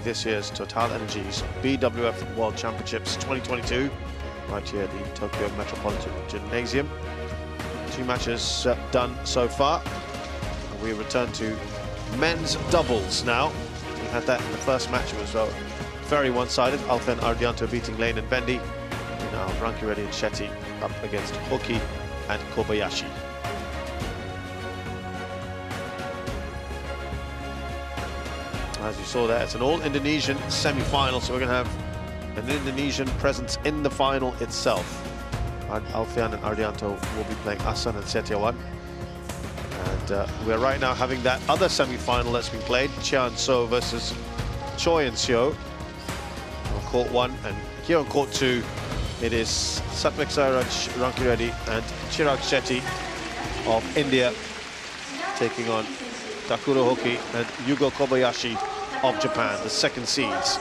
this year's TotalEnergies BWF World Championships 2022, right here at the Tokyo Metropolitan Gymnasium. 2 matches done so far. And we return to men's doubles now. We had that in the first match. It was very one-sided. Alfen Ardianto beating Lane and Bendy. And now Rankireddy and Shetty up against Hoki and Kobayashi. As you saw there, it's an all-Indonesian semi-final, so we're going to have an Indonesian presence in the final itself. Alfian and Ardianto will be playing Asan and Setiawan. And we're right now having that other semi-final that's been played, Chian So versus Choi and Seo on court 1, and here on court 2 it is Satvik Sairaj Rankireddy and Chirag Shetty of India taking on Takuro Hoki and Yugo Kobayashi of Japan, the second seeds.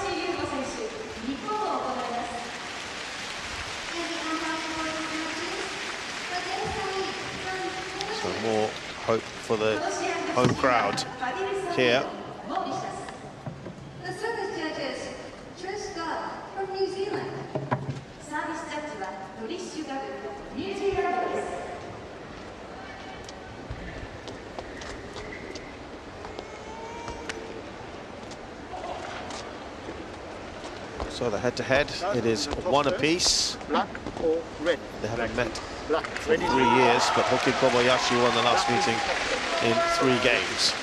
So more hope for the home crowd here. So the head-to-head, it is 1 apiece. Black or red? They haven't met for 3 years, but Hoki and Kobayashi won the last meeting in 3 games.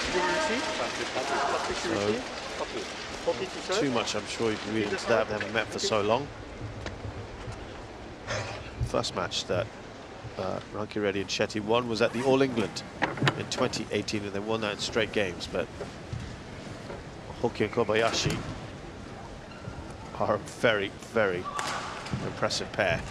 So, too much, I'm sure you can read into that. They haven't met for so long. First match that Rankireddy and Shetty won was at the All England in 2018, and they won that in straight games. But Hoki and Kobayashi are a very, very impressive pair.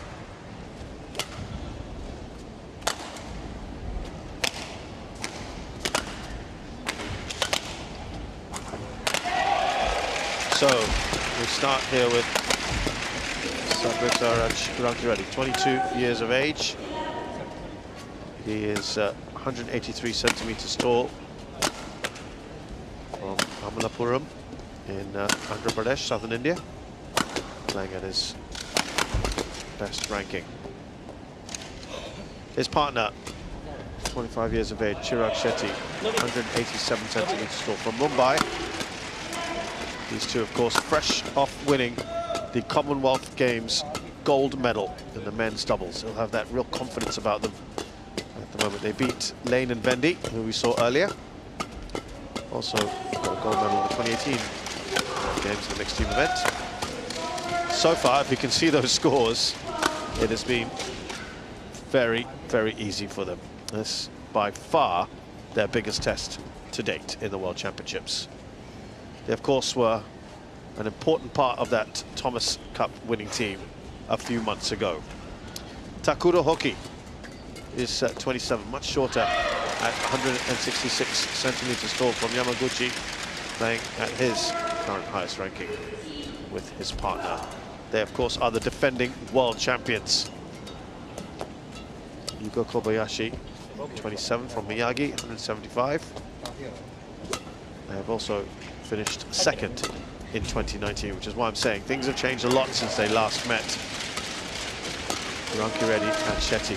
So we start here with Satvik Sairaj Rankireddy, 22 years of age. He is 183 centimeters tall, from Amalapuram in Andhra Pradesh, southern India, playing at his best ranking. His partner, 25 years of age, Chirag Shetty, 187 centimeters tall, from Mumbai. These two, of course, fresh off winning the Commonwealth Games gold medal in the men's doubles. They'll have that real confidence about them at the moment. They beat Lane and Bendy, who we saw earlier. Also got a gold medal in the 2018 Games in the mixed team event. So far, if you can see those scores, it has been very, very easy for them. This, by far, their biggest test to date in the World Championships. They, of course, were an important part of that Thomas Cup winning team a few months ago. Takuro Hoki is 27, much shorter at 166 centimeters tall, from Yamaguchi, playing at his current highest ranking with his partner. They, of course, are the defending world champions. Yugo Kobayashi, 27, from Miyagi, 175. They have also finished second in 2019, which is why I'm saying things have changed a lot since they last met, Rankireddy and Shetty.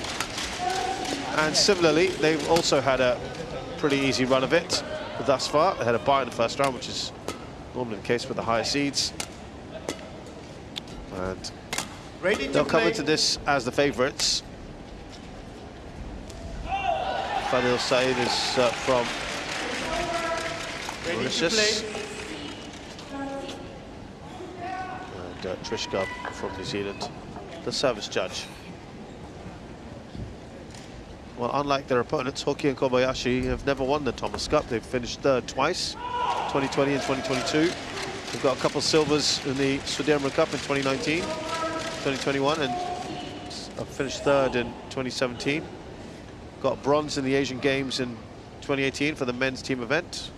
And similarly, they've also had a pretty easy run of it thus far. They had a bye in the first round, which is normally the case with the higher seeds. And they'll come into this as the favourites. Fadil Saeed is from Mauritius. And Trishka from New Zealand, the service judge. Well, unlike their opponents, Hoki and Kobayashi have never won the Thomas Cup. They've finished third twice, 2020 and 2022. They've got a couple of silvers in the Sudirman Cup in 2019, 2021, and finished third in 2017. Got bronze in the Asian Games in 2018 for the men's team event.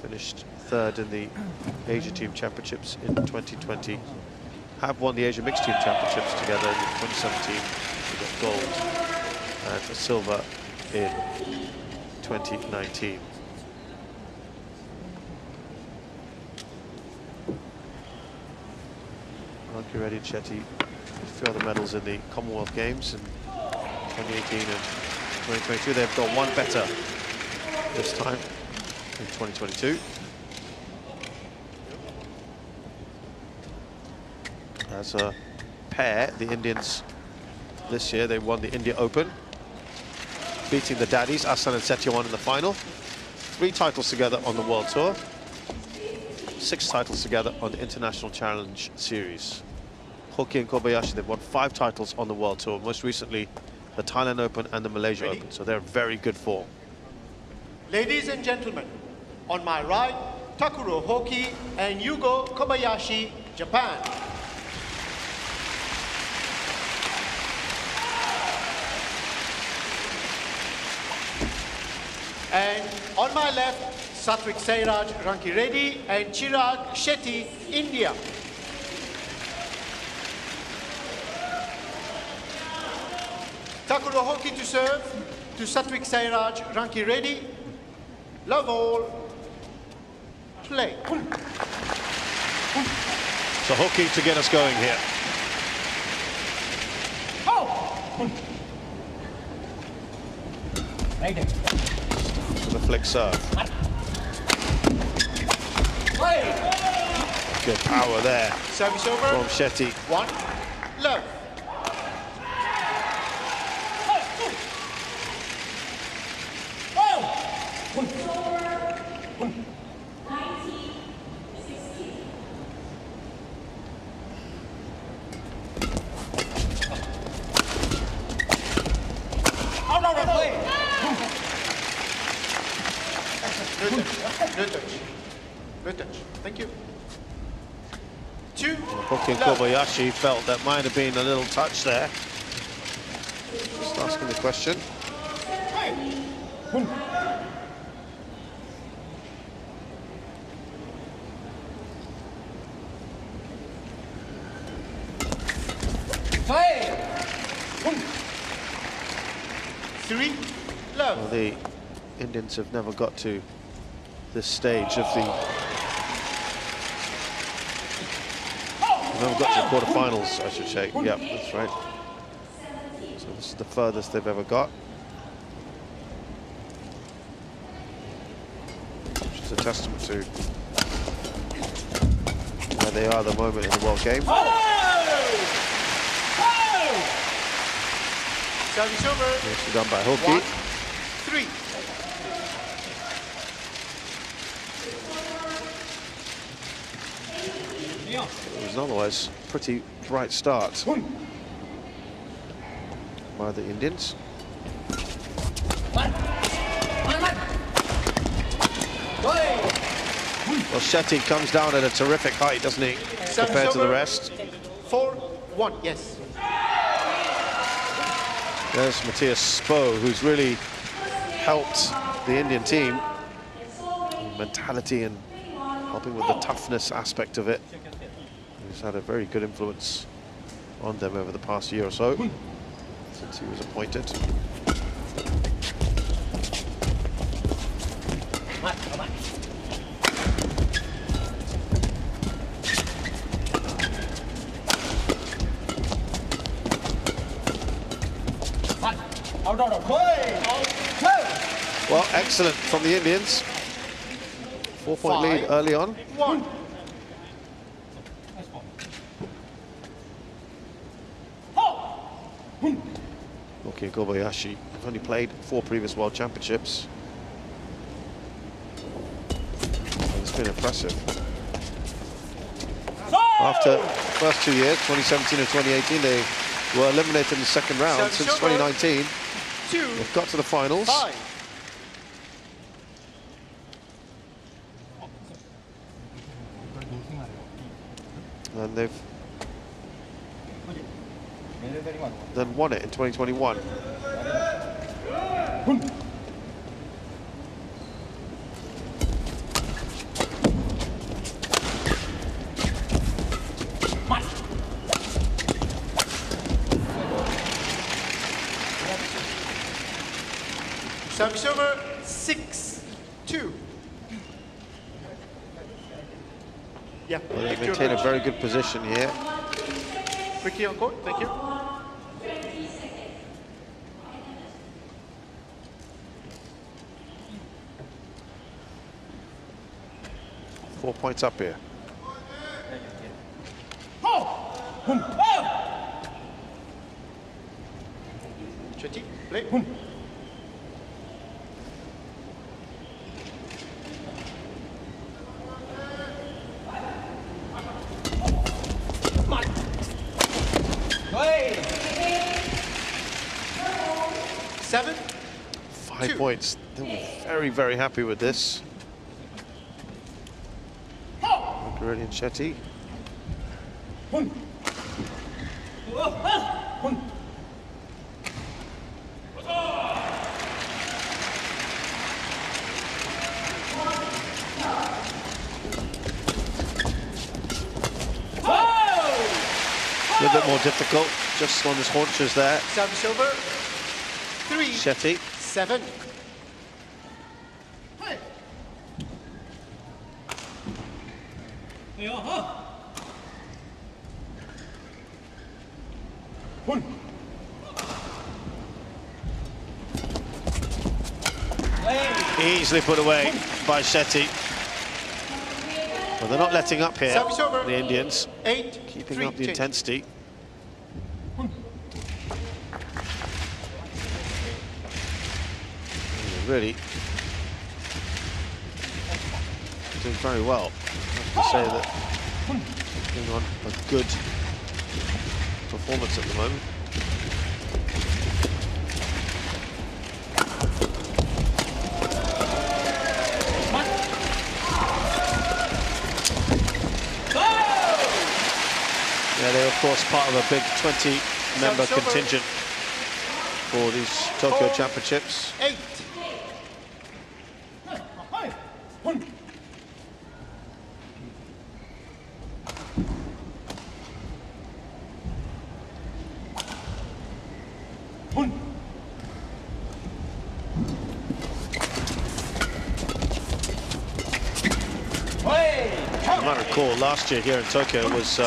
Finished third in the Asia Team Championships in 2020. Have won the Asia Mixed Team Championships together in 2017. We got gold and a silver in 2019. Rankireddy and Shetty, a few other medals in the Commonwealth Games in 2018 and 2022. They've got one better this time in 2022. As a pair, the Indians this year, they won the India Open, beating the Daddies, Asan and Setyawan in the final. 3 titles together on the World Tour. 6 titles together on the International Challenge Series. Hoki and Kobayashi, they've won 5 titles on the World Tour, most recently the Thailand Open and the Malaysia Open, so they're very good form. Ladies and gentlemen, on my right, Takuro Hoki and Yugo Kobayashi, Japan. And on my left, Satwik Sairaj Rankireddy and Chirag Shetty, India. Takuro Hoki to serve to Satwik Sairaj Rankireddy. Love all. Play. So Hoki to get us going here. The flick serve. Good power there. Service over. From Shetty. 1, love. No touch. Thank you. 2. Hoki and Kobayashi felt that might have been a little touch there. Just asking the question. Three, love. Well, the Indians have never got to this stage of the... Never got to the quarterfinals, I should say. Yep, that's right. So this is the furthest they've ever got. Which is a testament to where they are at the moment in the World Game. Service over. Nicely done by Hoki. 3. It was an otherwise pretty bright start by the Indians. Well, Shetty comes down at a terrific height, doesn't he, compared to the rest? 4-1, yes. There's Matthias Spo, who's really helped the Indian team. Mentality and helping with the toughness aspect of it. He's had a very good influence on them over the past year or so, since he was appointed. Well, excellent from the Indians. 4-point lead early on. 1. Hoki and Kobayashi have only played 4 previous World Championships. And it's been impressive. After the first 2 years, 2017 and 2018, they were eliminated in the second round. Since 2019, they've got to the finals. 5. And they've then won it in 2021. Service over. 6-2. Yeah. Well, they maintain a very good position here. Ricky on court, thank you. Four points up here. Shetty, play. Seven. 5 2. points. They were very, very happy with this. Rankireddy and Shetty. A little bit more difficult, just on his haunches there. Service over. 3. Shetty. 7. Easily put away by Shetty. Well, they're not letting up here, Service over. the Indians. 8. Keeping 3 up the change. intensity. Really doing very well. I have to say that going on a good performance at the moment. Yeah, they're of course part of a big 20-member contingent for these Tokyo Championships. 8. You might recall last year here in Tokyo was a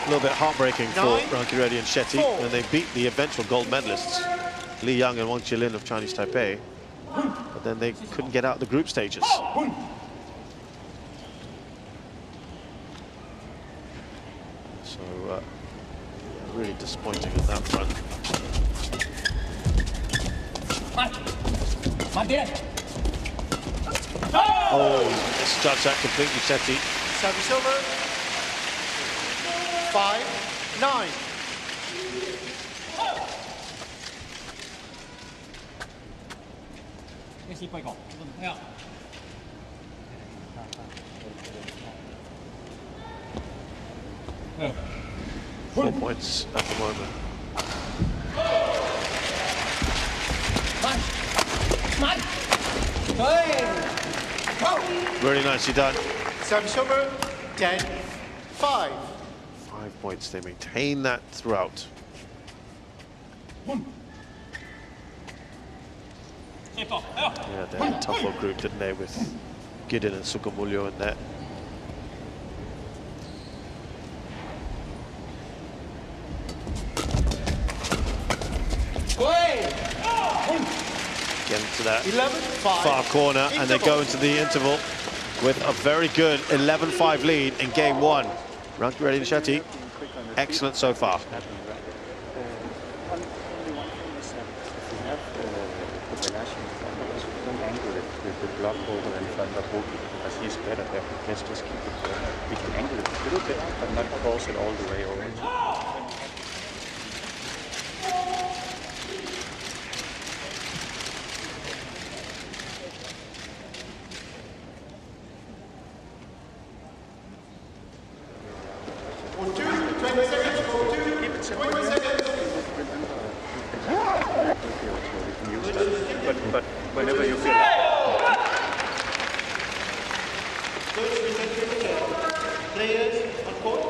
little bit heartbreaking for Rankireddy and Shetty when they beat the eventual gold medalists, Li Yang and Wang Jilin of Chinese Taipei, but then they couldn't get out the group stages. So yeah, really disappointing on that front. Oh, misjudged that completely, Shetty. Service over. 5. 9. Four points at the moment. Very nicely done. Service over. 10. 5. 5 points. They maintain that throughout. Yeah, they had a tough old group, didn't they, with Gideon and Sukamulyo in there. Get into that 11-5. far corner, and they go into the interval with a very good 11-5 lead in game one. Rankireddy and Shetty, excellent so far. The block over in front of Hoki, because he's better there. Let's just keep it going. We can angle it a little bit, but not cross it all the way over. 20 seconds, 20 seconds. But whenever you feel Players on court.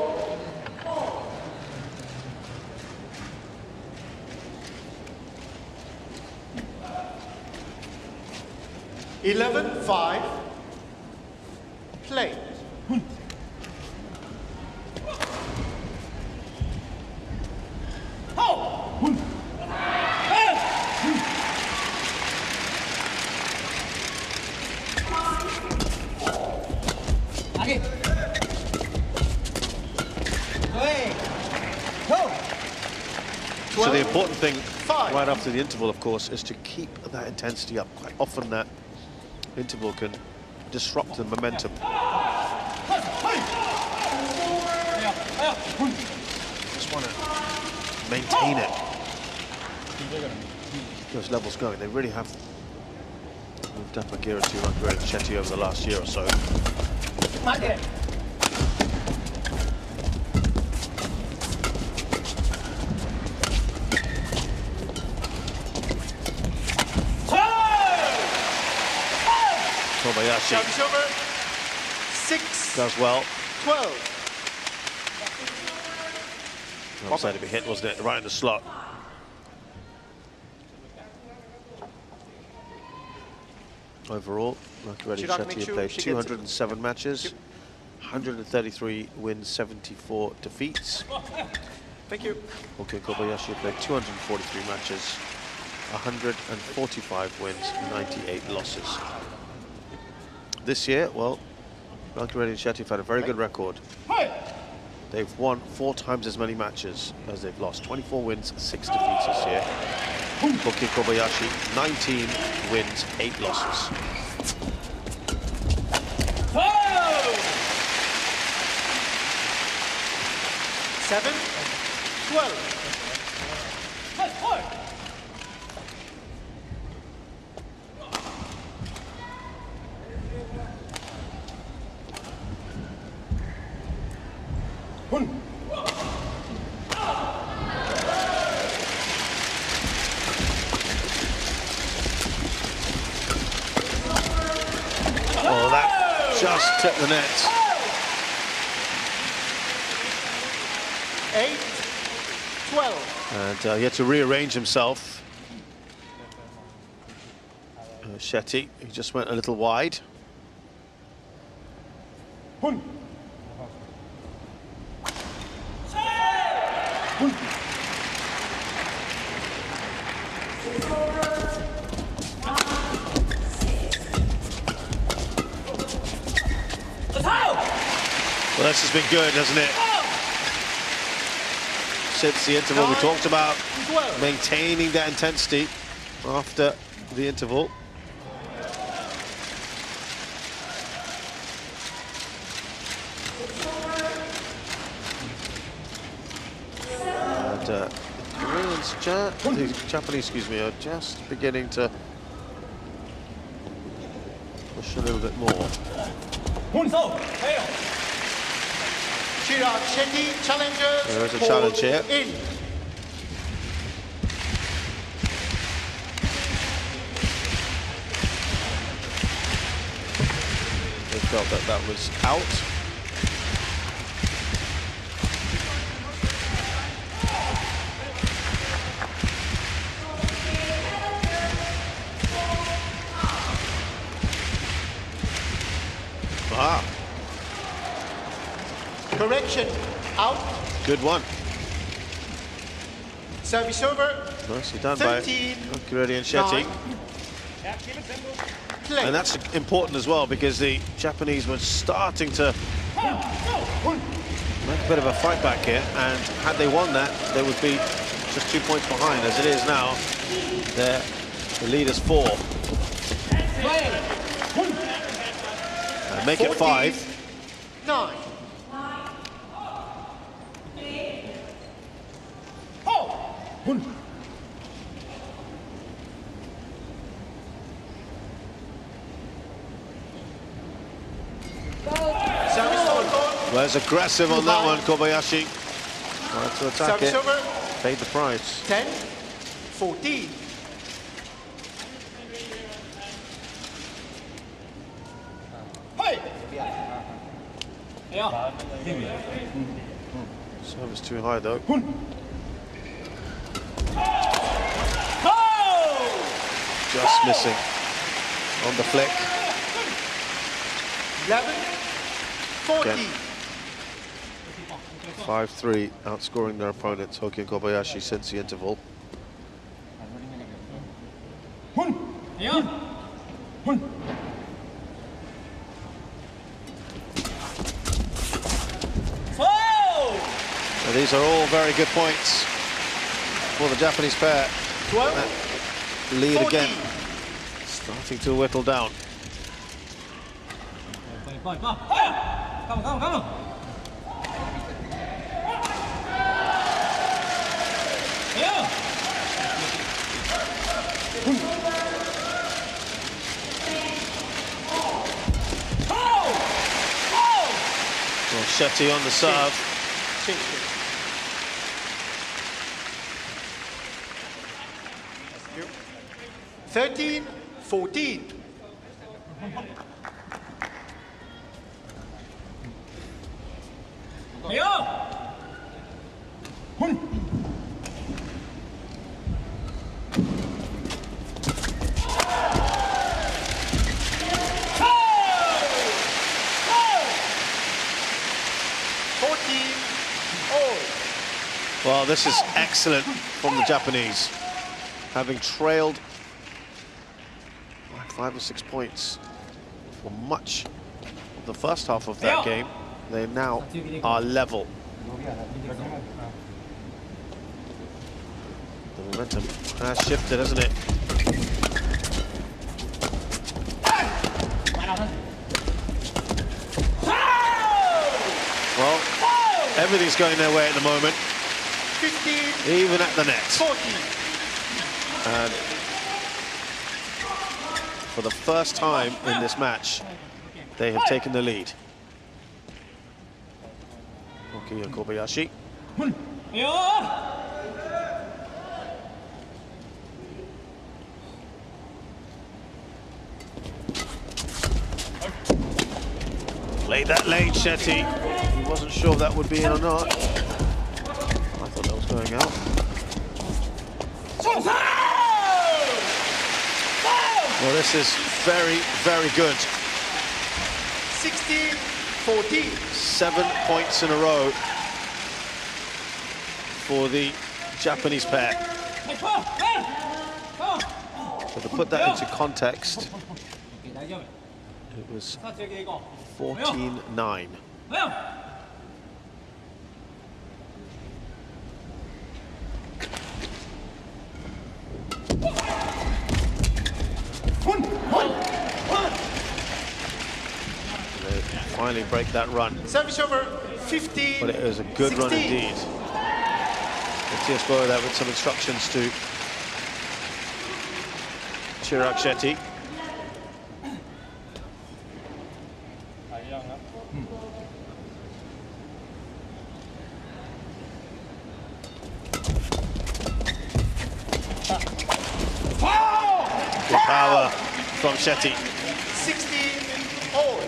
Eleven, 5. Play. So the important thing 5. right after the interval, of course, is to keep that intensity up. Quite often that interval can disrupt the momentum. Just want to maintain it. Those levels going. They really have moved up a gear or two, Rankireddy and Shetty, over the last year or so. Kobayashi Over 6. does well. 12. Outside to be hit, wasn't it? Right in the slot. Overall, Rankireddy and Shetty have played 207 matches, 133 wins, 74 defeats. Thank you. Hoki and Kobayashi have played 243 matches, 145 wins, 98 losses. This year, well, Rankireddy and Shetty have had a very good record. They've won 4 times as many matches as they've lost. 24 wins, 6 defeats this year. Hoki and Kobayashi, 19 wins, 8 losses. 7. 12. Oh, that just tipped the net. 8. 12. And he had to rearrange himself. Shetty, he just went a little wide. Well, this has been good, hasn't it? Since the interval, we talked about maintaining that intensity after the interval. And the Japanese, excuse me, are just beginning to push a little bit more. Shetty challengers. There is a challenge here. In. They felt that that was out. Ah. Correction. Out. Good one. Service over. Nicely done 13, by Rankireddy and Shetty. 9. Play. And that's important as well, because the Japanese were starting to make a bit of a fight back here, and had they won that, they would be just 2 points behind. As it is now, the lead is 4. And make it 5. 9. Well, it's aggressive on that one, Kobayashi. Tried to attack it. Over. Paid the price. 10. 14. Service too high though. Just missing on the flick. 11. 14. Again. 5-3, outscoring their opponents, Hoki and Kobayashi, since the interval. And these are all very good points. for the Japanese pair. 12, That lead 14. again, starting to whittle down. Well, Shetty on the serve. 13, 14. Well, this is excellent from the Japanese. Having trailed by 5 or 6 points for much of the first half of that game, they now are level. The momentum has shifted, hasn't it? Well, everything's going their way at the moment. 15, even at the net. 14. And for the first time in this match, they have taken the lead. Hoki and Kobayashi. Played that late, Shetty. He wasn't sure if that would be in or not. I thought that was going out. Well, this is very, very good. 16, 14. 7 points in a row for the Japanese pair. So to put that into context, it was 14-9. They finally break that run. Service over 15. But it was a good 16. run indeed. Let's follow that with some instructions to Chirag Shetty. Good power from Shetty. 16 all.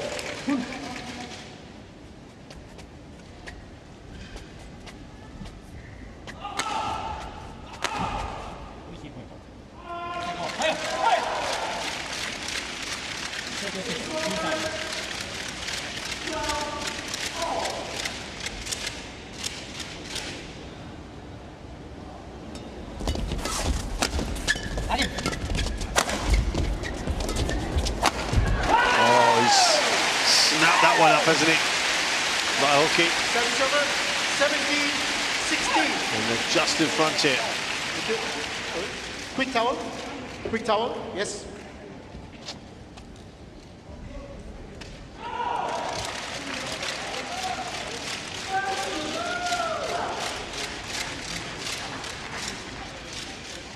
One up, hasn't he? By Hoki. Service over 17, 16. And they're just in front here. Quick towel. Quick towel. Yes.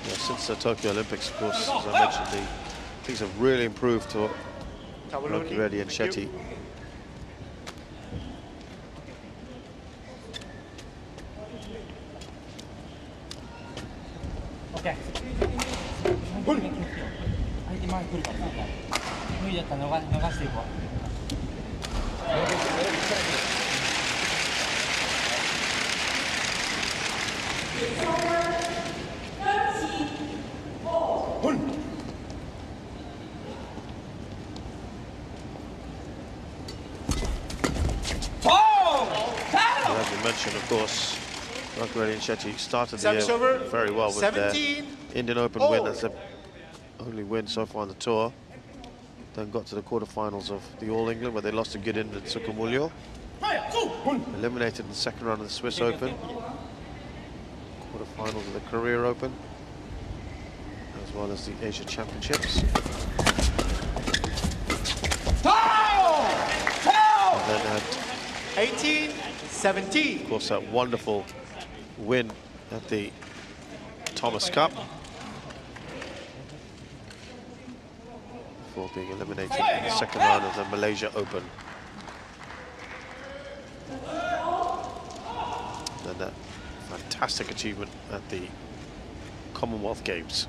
Yeah, since the Tokyo Olympics, of course, as I mentioned, things have really improved for Rankireddy and Shetty. As we mentioned, of course, Rankireddy and Shetty started the year very well with their Indian Open win. That's their only win so far on the tour. Then got to the quarterfinals of the All England, where they lost to Gideon and Sukumulyo. Eliminated in the second round of the Swiss Open. quarterfinals of the Career Open, as well as the Asia Championships. And then had 18-17. of course, that wonderful win at the Thomas Cup before being eliminated in the second round of the Malaysia Open. And that fantastic achievement at the Commonwealth Games.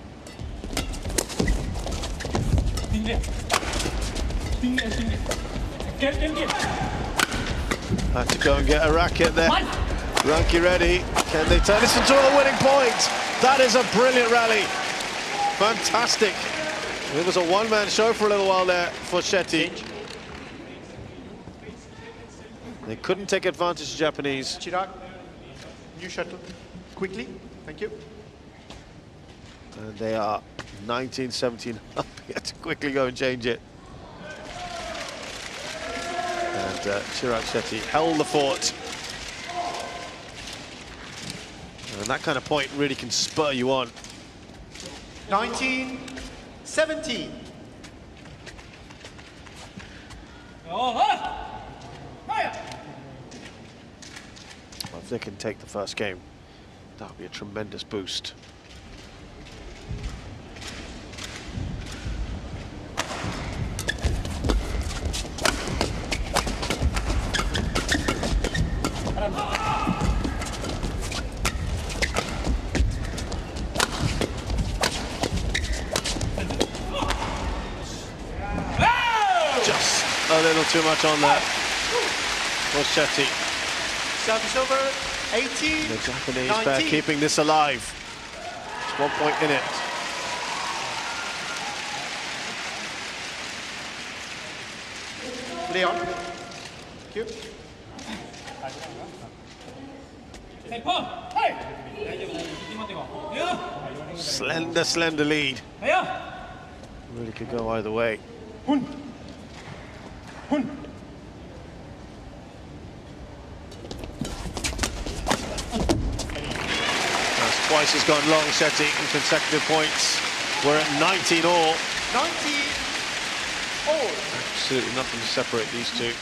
Had to go and get a racket there. Rankireddy, can they turn this into a winning point? That is a brilliant rally. Fantastic. It was a one-man show for a little while there for Shetty. They couldn't take advantage of Japanese. Chirag, new shuttle, quickly, thank you. And they are 19-17 up. He had to quickly go and change it. And Chirag Shetty held the fort. And that kind of point really can spur you on. 19-17. If they can take the first game, that would be a tremendous boost. Just a little too much on that for Shetty. Service over, 18. The Japanese 19. pair keeping this alive. It's 1 point in it. Leon, thank you. Slender, slender lead. Really could go either way. Twice has gone long, Shetty, in consecutive points. We're at 19 all. 19 all. Absolutely nothing to separate these two.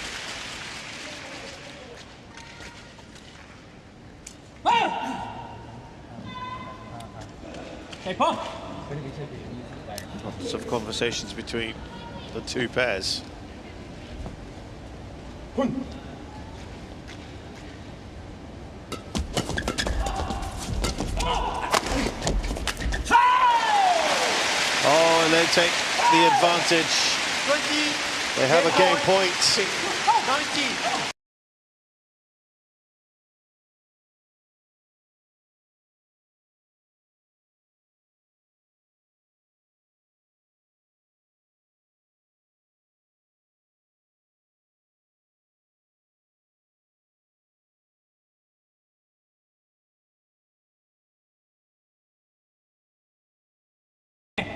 Lots of conversations between the two pairs. Oh, and they take the advantage. 20. They have a game point. 19.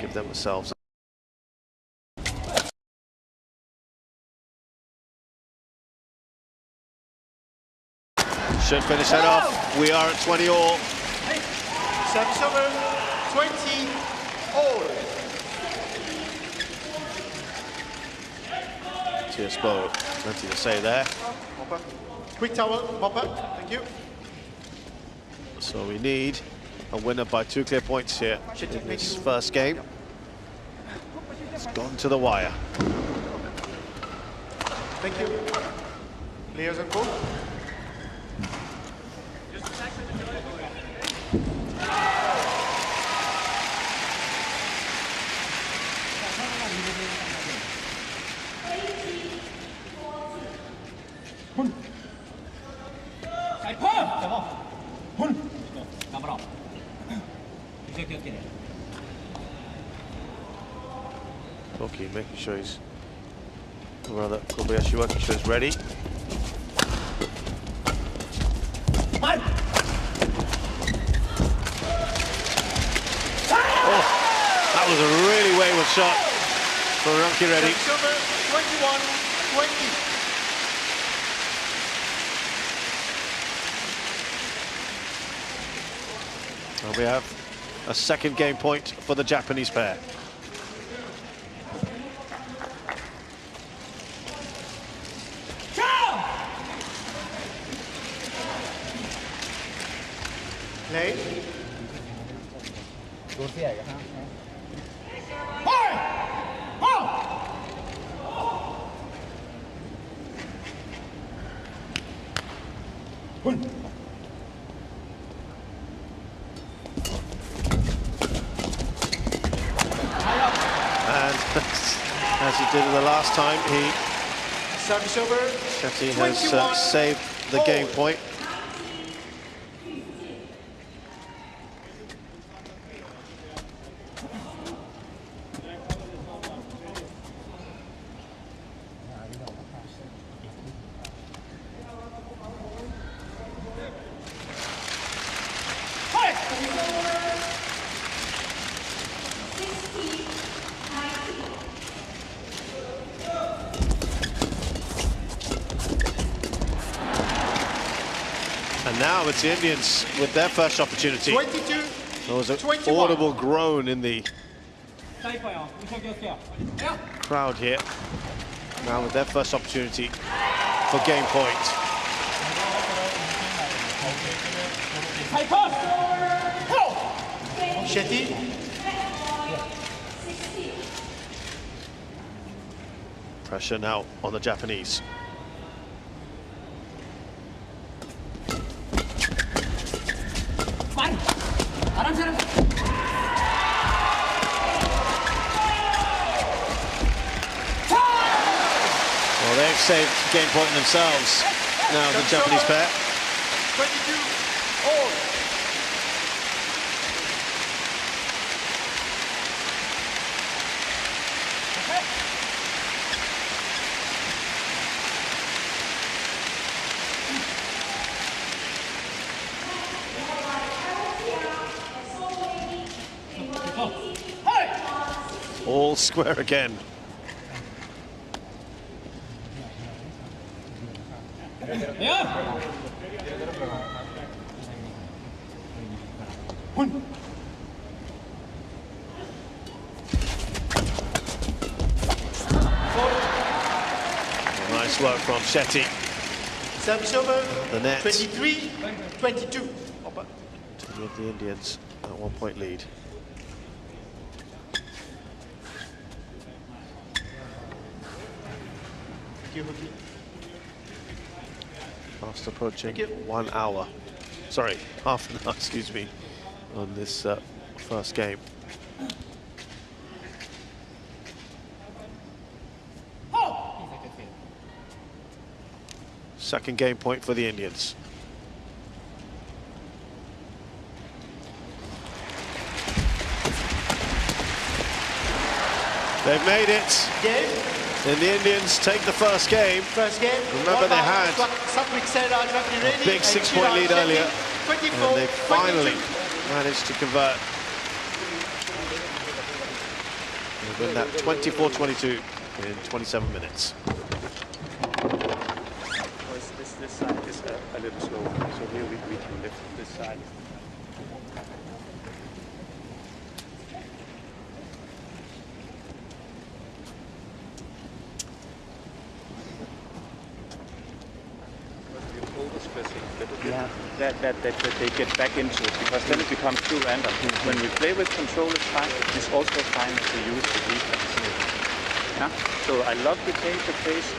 Give themselves. Should finish that off. We are at 20 all. Service over, 20 all. Tiespo, plenty to say there. Mopper. Quick towel, Mopper, thank you. So we need a winner by 2 clear points here in this first game. It's gone to the wire. Thank you. Players and both. Hoki making sure he's, rather Kobayashi making sure he's ready. Oh, that was a really wayward shot for Rankireddy. Silver, 21-20. And we have a second game point for the Japanese pair. Play. And as he did the last time, Service over. Shetty 21 has saved the game point. And now it's the Indians with their first opportunity. 22. There was an 21. audible groan in the crowd here. Now with their first opportunity for game point. Shetty. Pressure now on the Japanese. Well, they've saved game point themselves. Now the Japanese pair. 22 all. All square again. Nice work from Shetty. Service over. The net. 23-22. To give the Indians a 1 point lead. Thank you, Hoki. Fast approaching Thank you. 1 hour. Sorry, half an hour, excuse me, on this first game. Second game point for the Indians. They've made it. Game. And the Indians take the first game. First game. Remember they had a big big 6 point lead earlier. And they finally managed to convert. They win that 24-22 in 27 minutes. This side is a little slow, so here we can lift this side. That they get back into it, because then it becomes too random. When we play with control, it's fine. It's also fine if we use the defense. Yeah? So I love the change of pace,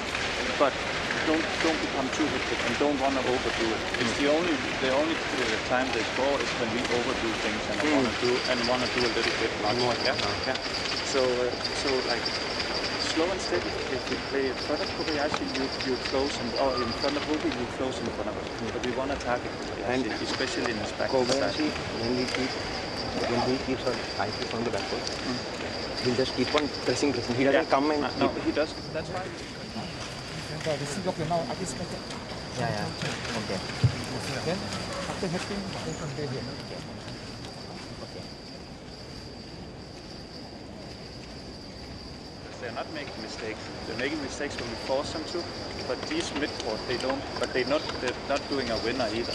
but don't become too hectic and don't want to overdo it. It's the only time they score is when we overdo things and want to do a little bit more. Yeah? So like slow and steady. If we play in front of Kobayashi, you close, or in front of Hoki, you close in front of us. But we want to target Kobayashi, especially in his back. Kobayashi, when he keeps on fighting from the backward, he'll just keep on pressing. He doesn't come and no, he does. That's fine. Yeah. Okay. Then after hitting, from there here. They're not making mistakes. They're making mistakes when we force them to, but these mid-court, they don't. But they're not doing a winner either.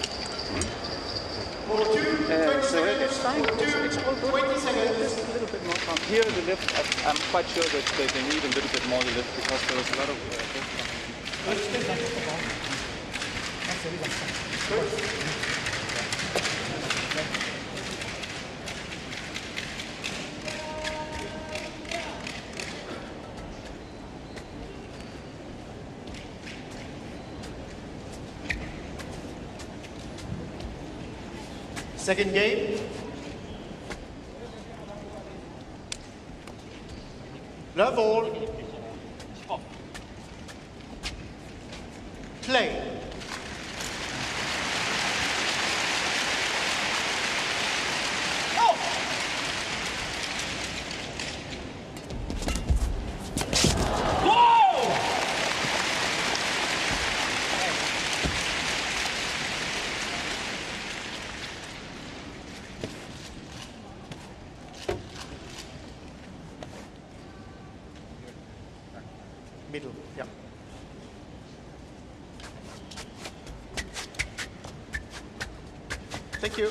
So it's fine. It's all good. 20 seconds. Just a little bit more calm. Here the lift, I'm quite sure that they need a little bit more the lift because there was a lot of Second game. Love all. Play. Middle, yeah. Thank you.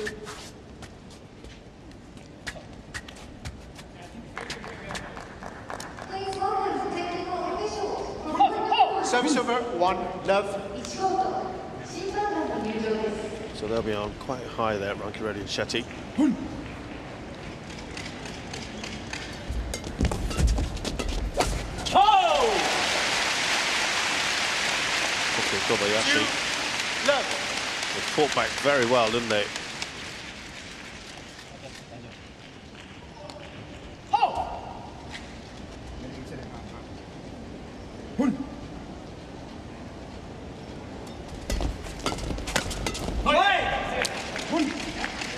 Please welcome technical officials. Service over, 1 love. So they'll be on quite high there, Rankireddy and Shetty. Kobayashi. Love. They fought back very well, didn't they?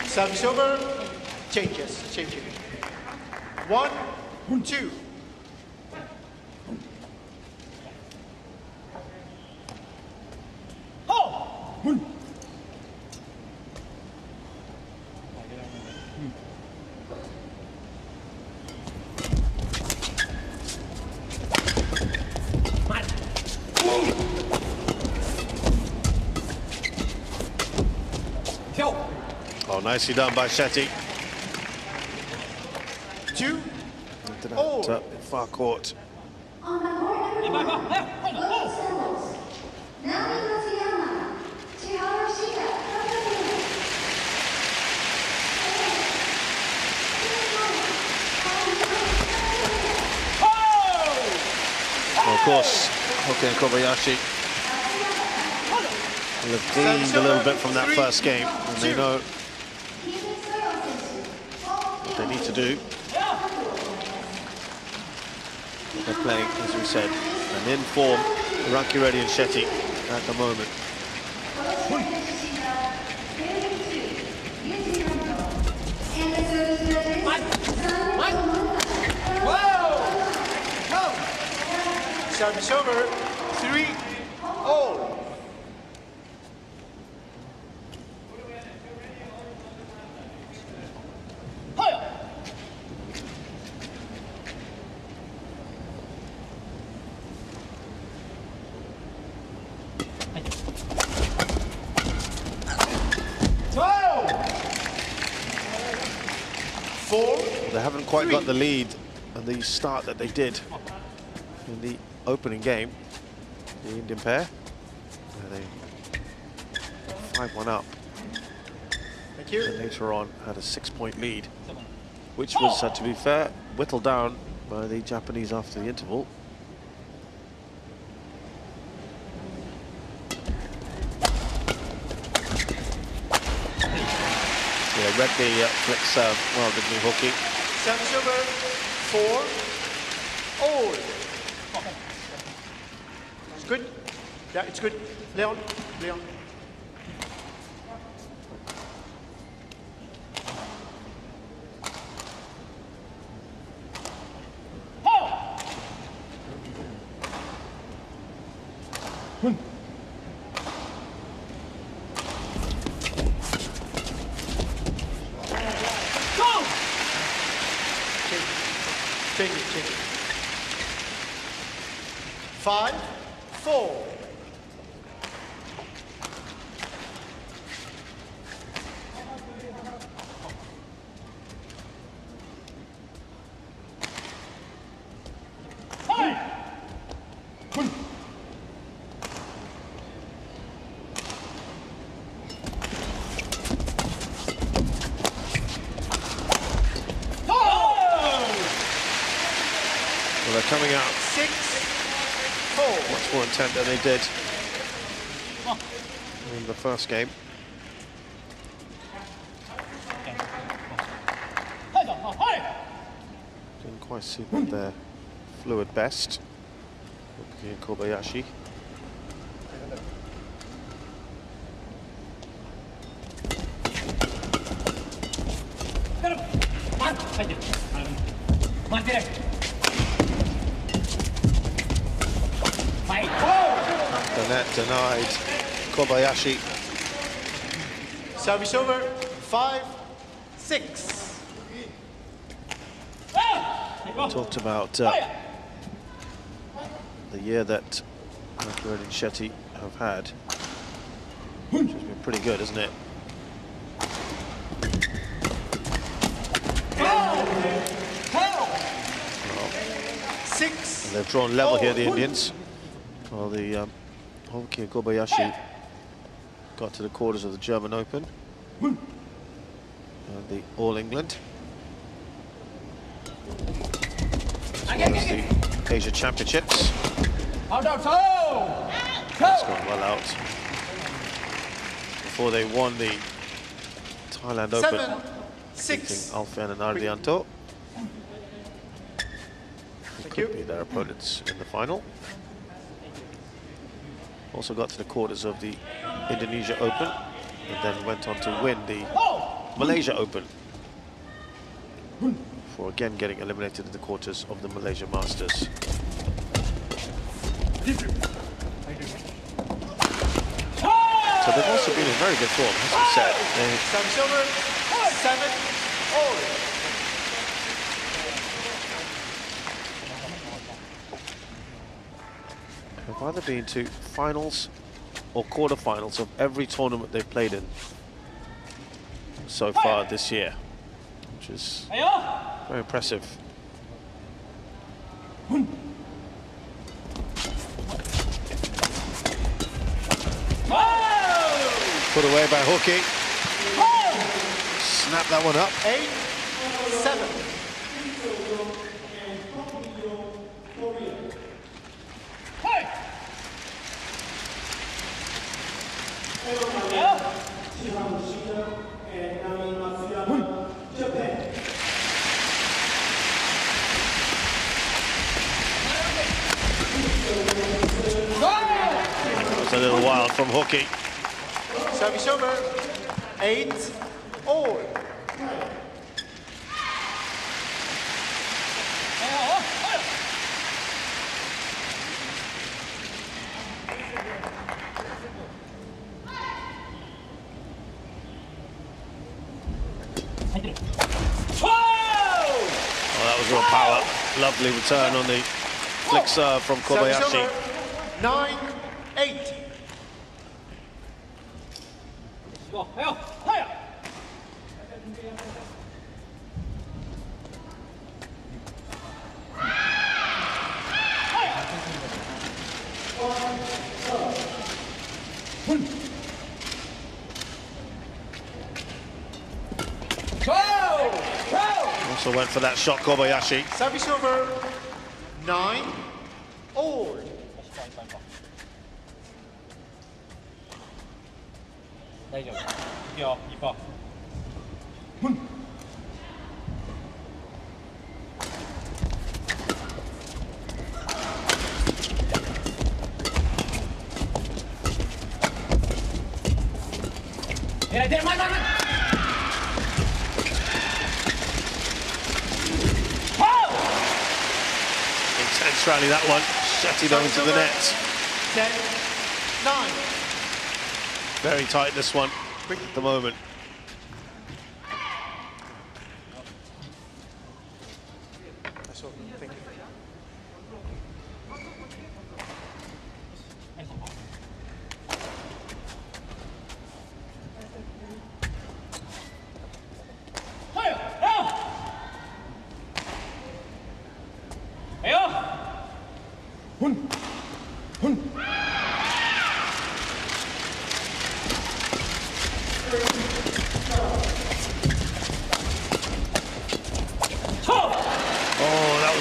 Service over. Changes. 1, 2. Oh, nicely done by Shetty. 2. Into that far court. On the court number 1, blue symbols. Naomi Matsuyama, Chiharu Shida, Well, of course, Hoki and Kobayashi will have gleaned a little bit from that first game, and they know what they need to do. They're playing, as we said, an in-form Rankireddy and Shetty at the moment. Service over, 3 all. They haven't quite got the lead and the start that they did in the opening game, the Indian pair, where they 5-1 up. Thank you. And later on had a 6-point lead, which was, to be fair, whittled down by the Japanese after the interval. Yeah, read the flick serve well, didn't he, Hoki? Service over, 4 all. It's good. Yeah, it's good. Leon. Change it. 5, 4. coming out 6-4. much more intent than they did in the first game. Didn't quite suit their fluid best. Hoki and Kobayashi. The net denied Kobayashi. Service over, 5-6. Talked about the year that Rankireddy and Shetty have had, which has been pretty good, isn't it? And they've drawn level here, the Indians. Well, the Hoki and Kobayashi got to the quarters of the German Open and the All England, as well as the Asia Championships. That's gone well out before they won the Thailand Open, beating Alfian and Ardianto. Could be their opponents in the final. Also got to the quarters of the Indonesia Open and then went on to win the Malaysia Open, for again getting eliminated in the quarters of the Malaysia Masters. So they've also been in very good form, has to be said. They've either been to finals or quarterfinals of every tournament they've played in so far this year, which is very impressive. Put away by Hoki. Snap that one up. 8-7. That was a little wild from Hoki. Service over, 8-all. That was real power. Lovely return on the flick serve from Kobayashi. 9-8. Also went for that shot, Kobayashi. Service over, 9-all. Intense rally, that one. Shetty though into the net. 10-9. Very tight, this one, at the moment. Thank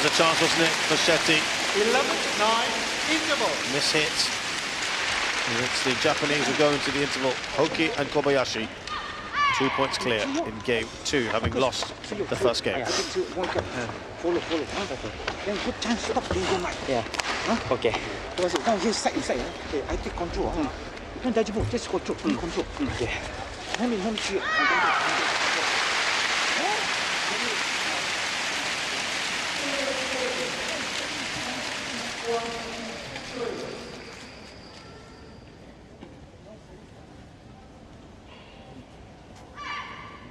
you. chance, wasn't it, for Shetty? 11-9 interval. Miss hit. And it's the Japanese who go into the interval. Hoki and Kobayashi. 2 points clear in game 2, having lost the first game. Follow. Then good chance, stop, don't go much. Yeah. Huh? Okay. Now here, side. Okay, I take control. Don't dodge move, just control. Control. Okay. Let me see.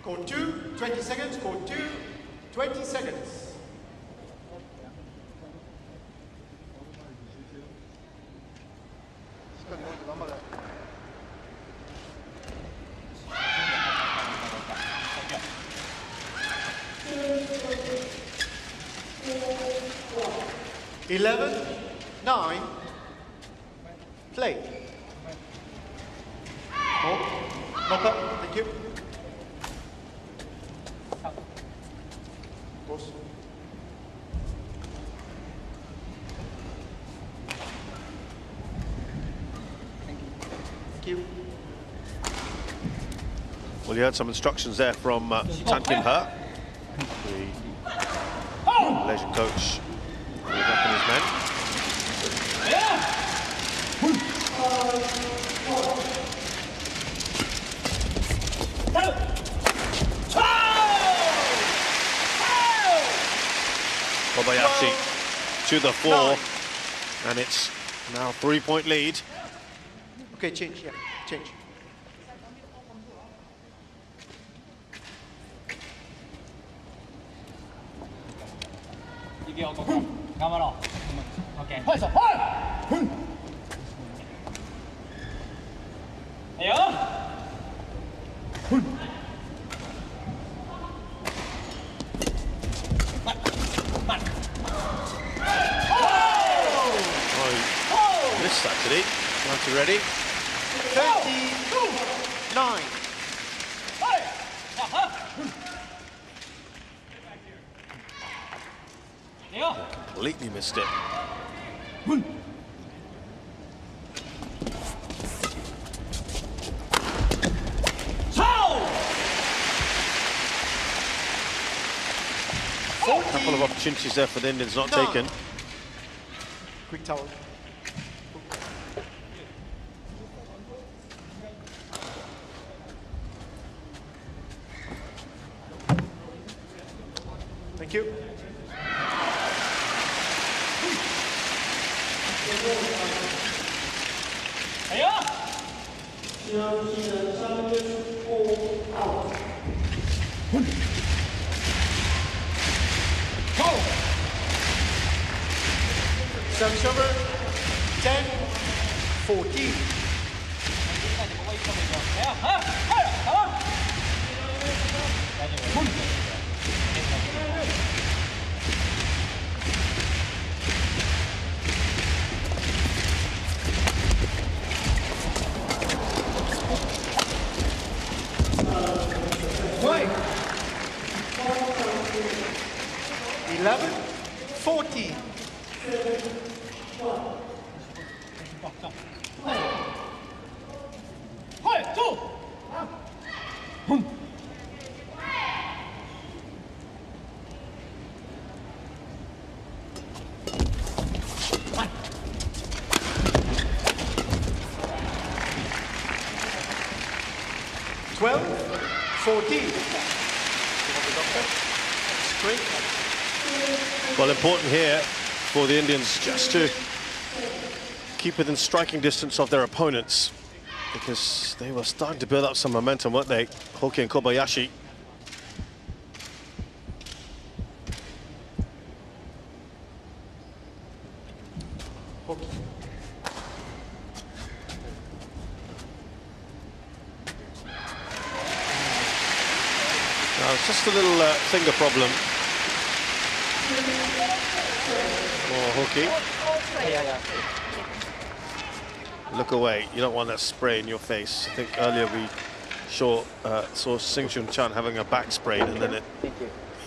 Code 2, 20 seconds. Code 2, 20 seconds. Eleven, 9, play. Knock up, thank you. Pause. Thank you. Well, you heard some instructions there from Tan Kim Her, the Malaysian coach for the Japanese men. Kobayashi to the floor, and it's now 3-point lead. Okay, change, yeah, change. Missed that, did he? Rankireddy. 32-9. Completely missed it. A couple of opportunities there for the Indians not taken. Quick towel. Thank you. Service over. 10-14. Wait. 11-14. Well, important here for the Indians just to keep within striking distance of their opponents, because they were starting to build up some momentum, weren't they? Hoki and Kobayashi. Hoki. Now, it's just a little finger problem for Hoki. Look away. You don't want that spray in your face. I think earlier we saw Sing Chun Chan having a back sprain, and then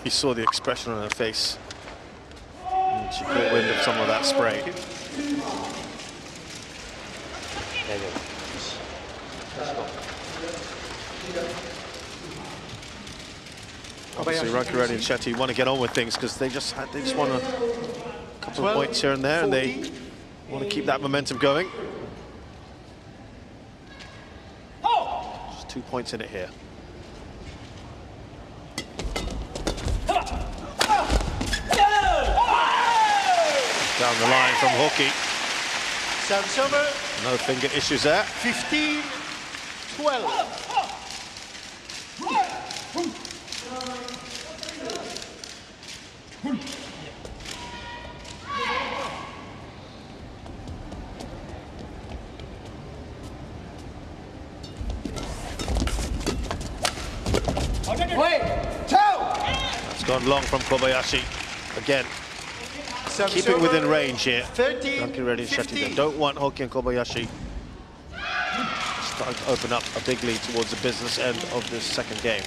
he saw the expression on her face. And she caught wind of some of that spray. Obviously, Rankireddy and Shetty want to get on with things because they just want a couple of points here and there, and they want to keep that momentum going. Just 2 points in it here. Down the line from Hoki. Server. No finger issues there. 15-12. That's gone long from Kobayashi. Again, keeping within range here. Rankireddy and Shetty. They don't want Hoki and Kobayashi starting to open up a big lead towards the business end of this second game.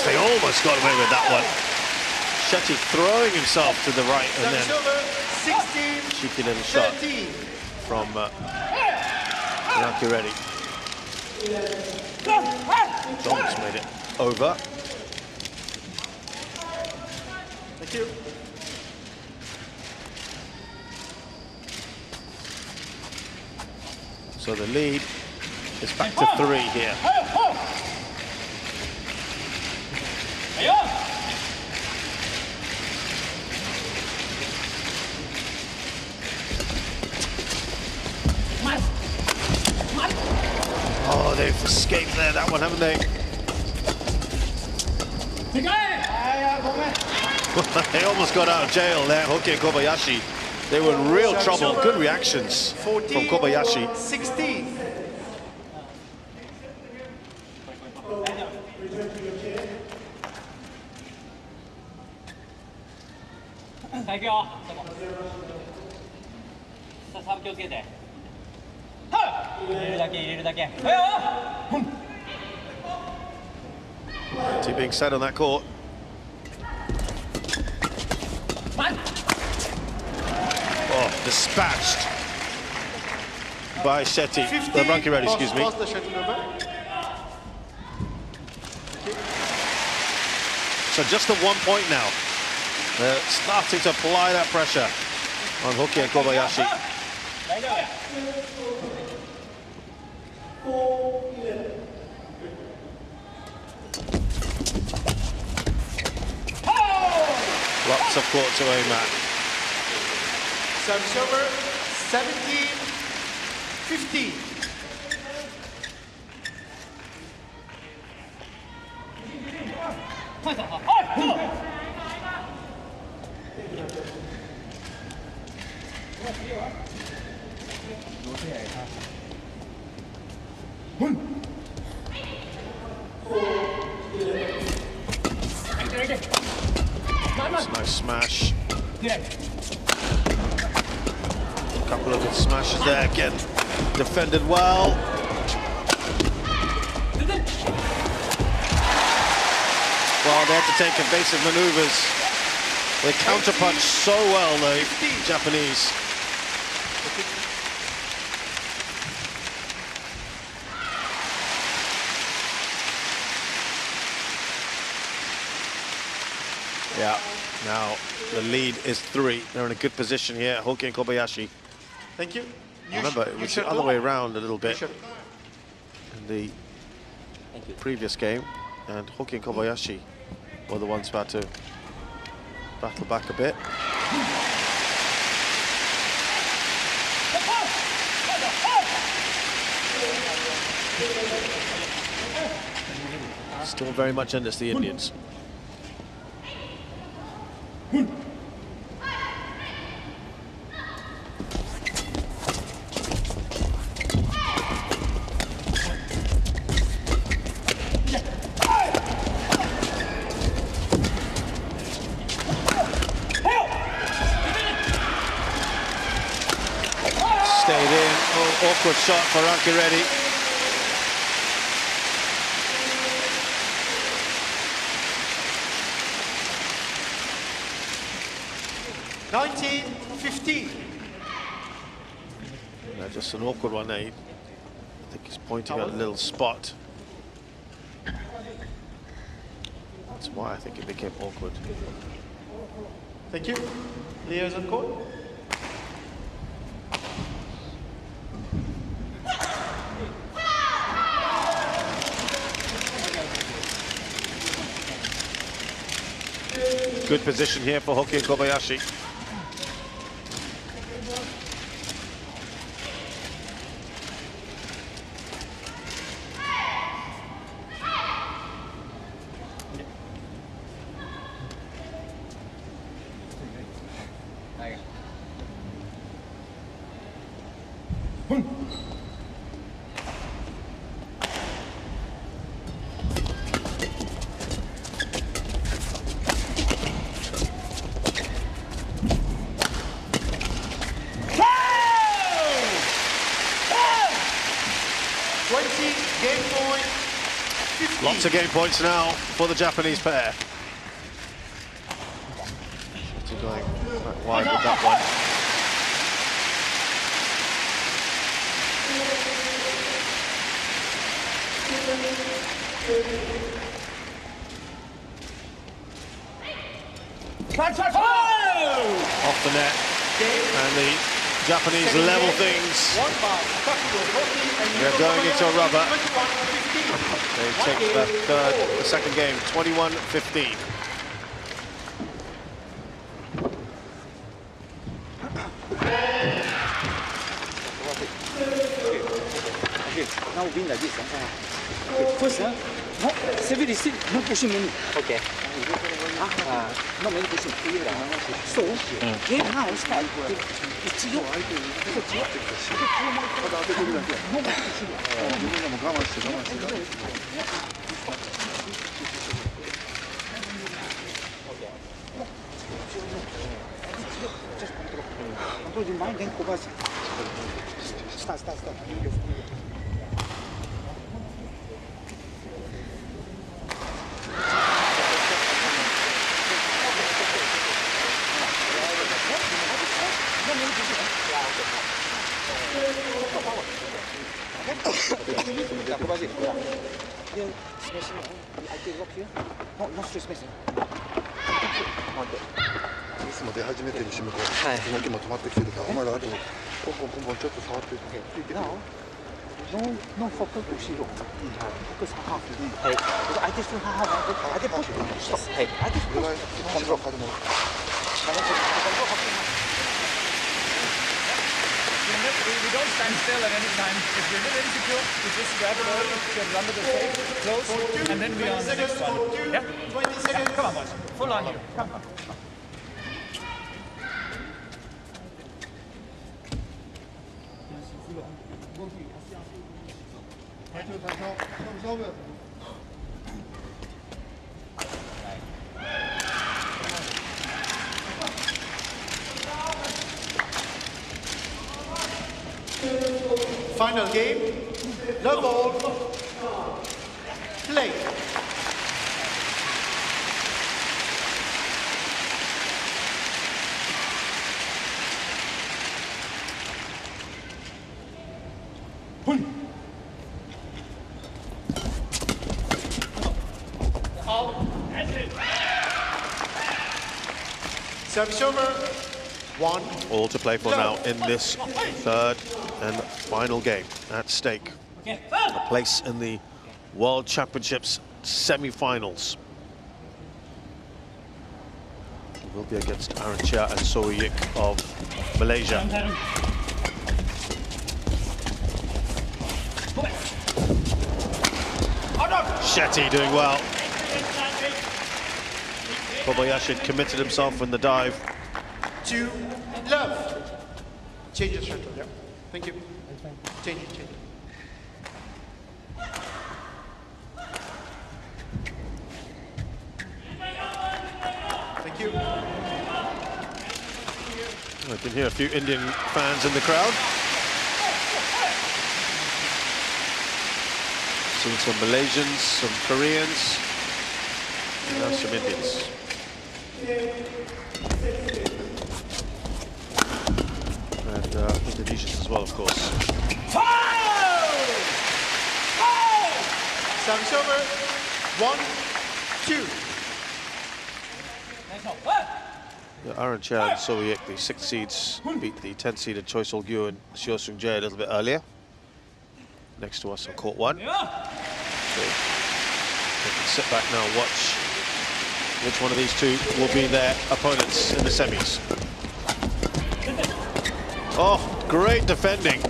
They almost got away with that one. Shetty throwing himself to the right and then 16, cheeky little shot from Rankireddy. Almost made it over. Thank you. So the lead is back to 3 here. Oh, they've escaped there, that one, haven't they? They almost got out of jail there, Hoki and Kobayashi. They were in real trouble. Good reactions from Kobayashi. 16. Plenty being said on that court. Oh, dispatched by Shetty. Rankireddy, excuse me. So just the 1 point now. They're starting to apply that pressure on Hoki and Kobayashi. Lots of court to aim at. Server 17-15. Nice smash. A couple of good smashes there. Again, defended well. Well, they had to take evasive maneuvers. They counterpunch so well, the Japanese. Yeah, now the lead is 3. They're in a good position here, Hoki and Kobayashi. Thank you. Remember, it was the other way around a little bit in the previous game, and Hoki and Kobayashi were the ones who had to battle back a bit. Still very much in this, the Indians. shot for Rankireddy. Just an awkward one, eh? I think he's pointing at a little spot. That's why I think it became awkward. Thank you. Players on court. Good position here for Hoki and Kobayashi. Lots of game points now for the Japanese pair. Going quite wide with that one. Off the net, and the Japanese level things. They're going into a rubber. They take the second game, 21-15. Okay, now win like this. Okay, first, no, service receive, no pushing many. Okay. No many pushing. So, game now start. It's you. Just control. Control your mind, then Kobayashi. Start. No stress messing. いつも出始めてる種目は動きも止まってきてるから、お前らあとポンポンちょっと触っていくけど。No focus 後ろ。focus half. はい。相手するハーフ。相手ポップ。はい。相手ポップ。後ろからも。We don't stand still at any time. If you're a little insecure, you just grab it early, get under the tape, close, and then we are on the next one. Yeah? 20 seconds. Come on, boys. Full on you. Come. Final game, love all, play. Service over, 1. All to play for now in this third and final game. At stake, a place in the World Championships semi-finals. It will be against Aranchia and Soyik of Malaysia. Shetty doing well. Kobayashi had committed himself in the dive. 2, love. Change the shuttle, yeah. Thank you. Change it. Thank you. I can hear a few Indian fans in the crowd. Seen some Malaysians, some Koreans, and now some Indians. And Indonesians as well, of course. Service over. 1-2. Yeah, Aaron Chan and Sowiek, the 6 seeds, beat the 10-seeded Choi Sol-gyu and Seo Seung-jae a little bit earlier. Next to us on court 1. So they can sit back now and watch which one of these two will be their opponents in the semis. Oh, great defending.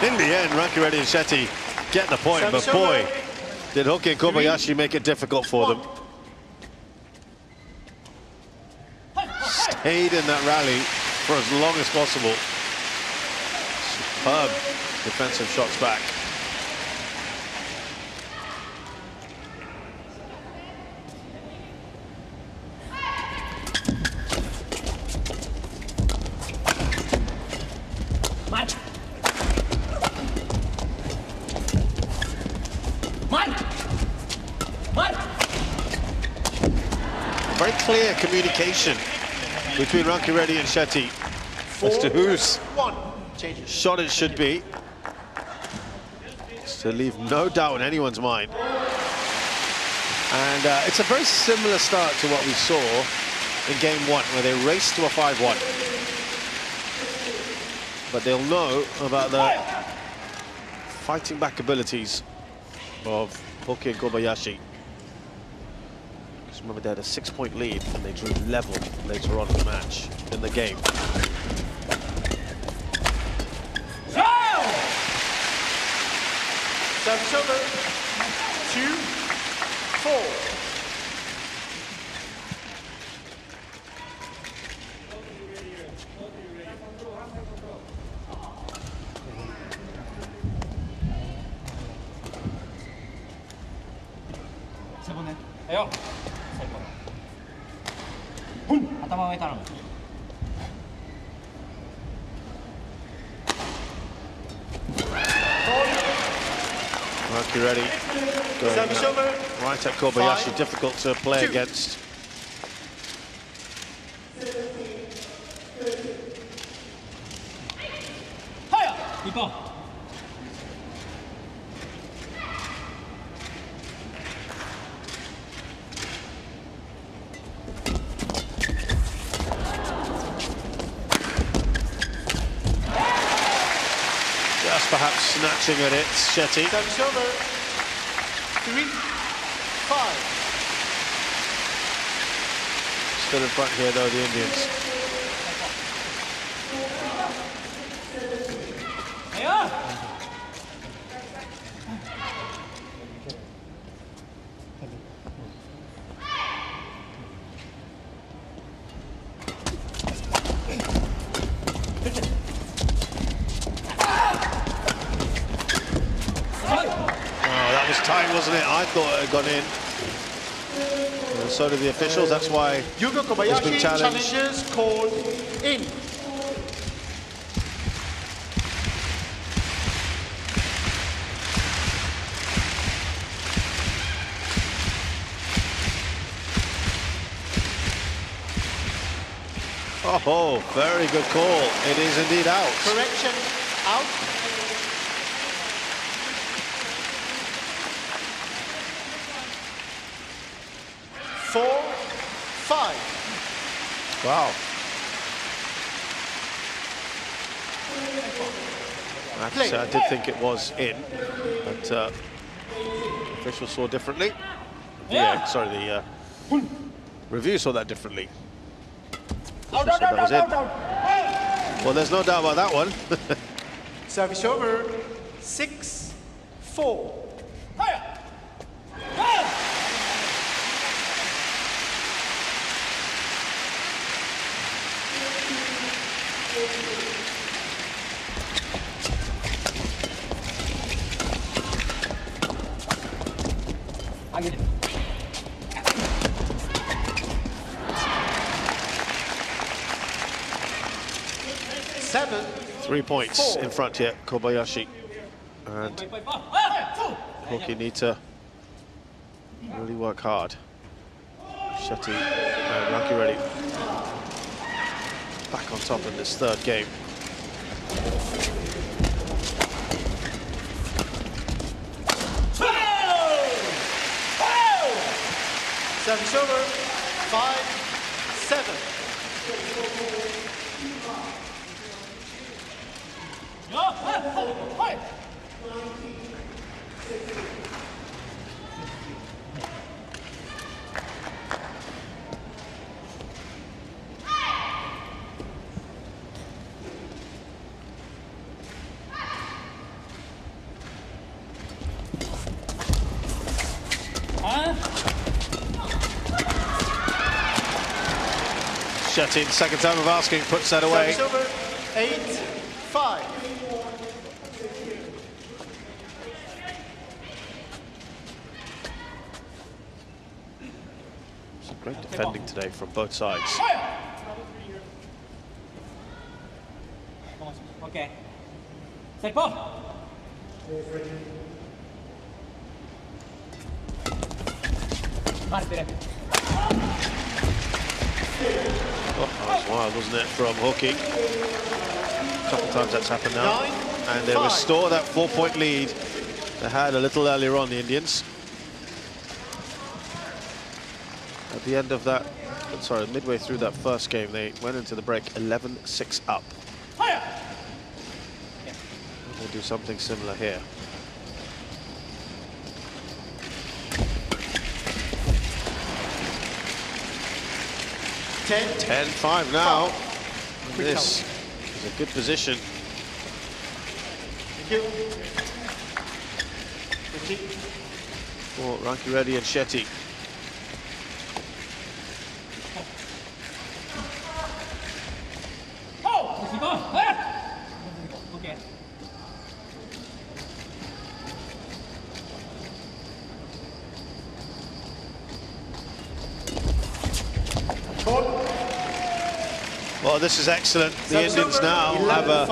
In the end, Rankireddy and Shetty get the point, but boy, did Hoki and Kobayashi make it difficult for them. Stayed in that rally for as long as possible. Superb defensive shots back. Very clear communication between Rankireddy and Shetty as to whose shot it should be. It's to leave no doubt in anyone's mind. And it's a very similar start to what we saw in game 1, where they raced to a 5-1. But they'll know about the fighting back abilities of Hoki and Kobayashi. Because remember, they had a 6-point lead and they drew level later on in the match, in the game. Service over. 2-4. 해요. 아따마 왜 따는 거야? Rankireddy going right at Kobayashi, difficult to play against. 하야! 이뻐. Perhaps snatching at it, Shetty. Service over. 3-5. Still in front here, though, the Indians. Time, wasn't it? I thought it had gone in. And so did the officials. That's why Yugo Kobayashi challenges called in. Oh, very good call. It is indeed out. Correction, out. Four, 5. Wow. I did think it was in, but the officials saw differently. Yeah, sorry, the review saw that differently. Said that was in. Well, there's no doubt about that one. Service over, 6-4. 3 points in front here, Kobayashi. And Hoki need to really work hard. Shetty and Rankireddy back on top in this third game. Service over, 5-7. Shetty, the second time of asking, puts that away. Service over, 8-5. Some great defending today from both sides. Okay. Set ball. Oh, that was wild, wasn't it, from Hoki? A couple of times that's happened now. And they restore that 4-point lead they had a little earlier on, the Indians. At the end of that, sorry, midway through that first game, they went into the break 11-6 up. We'll do something similar here. Ten. 10-5 now. This is a good position. Thank you. For Rankireddy and Shetty. Okay. Well, this is excellent. The Indians now have a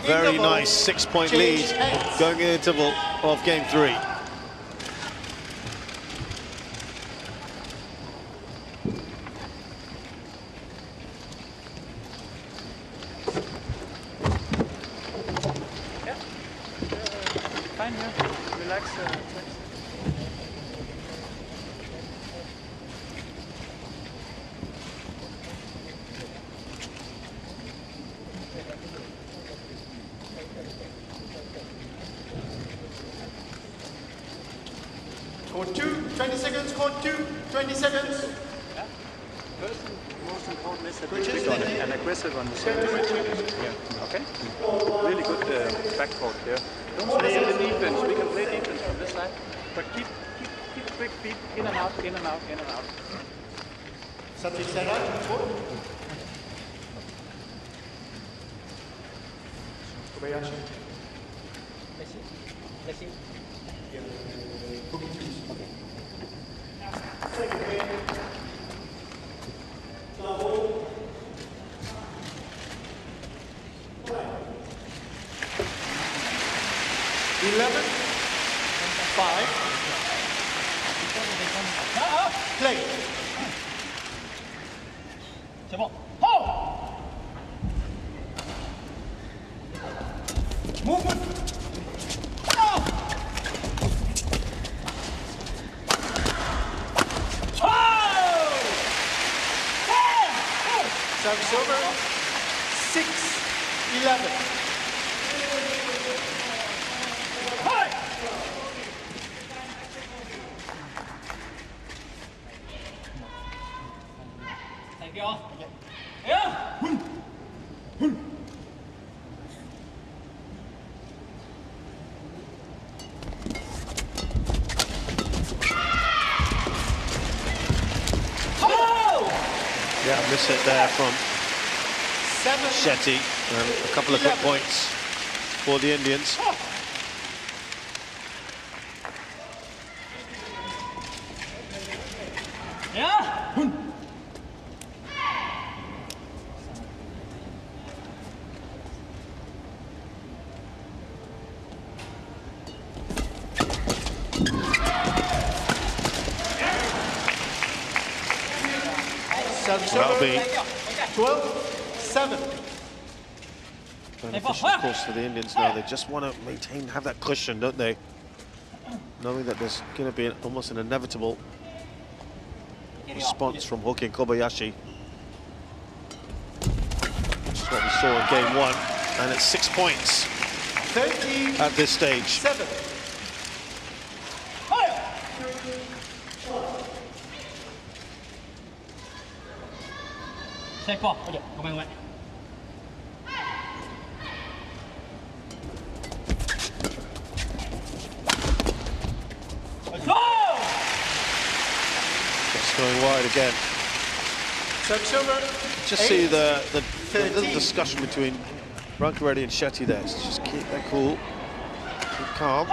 very nice 6-point lead going in the interval of game 3. Fine, yeah. Relax. Court 2, 20 seconds. Court 2, 20 seconds. First and most important is that we pick on an aggressive on the center. Yeah. Okay? Really good backcourt there. Don't play any defense. We can play defense from this side. But keep quick feet in and out, in and out, in and out. Sati Sarah, court. Kobayashi. Let's see. Play. C'est bon. Oh! Movement. Oh! Service over. 6-11. Yeah, miss it there from Shetty, and a couple of quick points for the Indians. That'll be 12-7. beneficial, of course, for the Indians now. They just want to maintain, have that cushion, don't they? Knowing that there's going to be almost an inevitable response from Hoki and Kobayashi. Which is what we saw in game 1, and it's 6 points 13 at this stage. 7. Just going wide again. Just see the little discussion between Rankireddy and Shetty there. So just keep that cool, keep calm.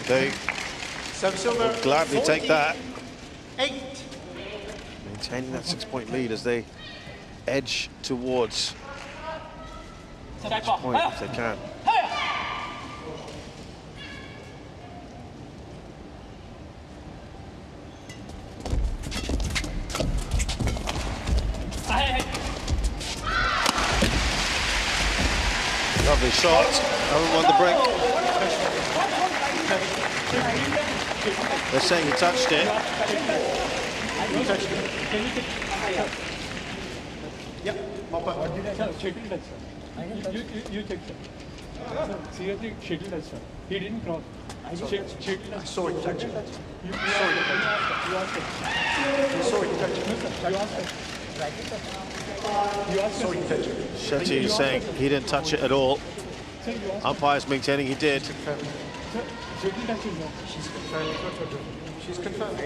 They will gladly take that. 8. Maintaining that 6-point lead as they edge towards match point if they can. Lovely shot. Haven't won the break. They're saying he touched it. Yeah, What did I say? Schedule touch, sir. You check, sir. Seriously, schedule touch, sir. He didn't cross. Schedule touch. sorry, touch. You asked it. Sorry, touch. No, sir. You asked it. You asked Sorry, it. touch. Shetty is saying he didn't touch it at all. Sir, you asked Umpire's maintaining he did. Sir, schedule touch is wrong. She's confirmed.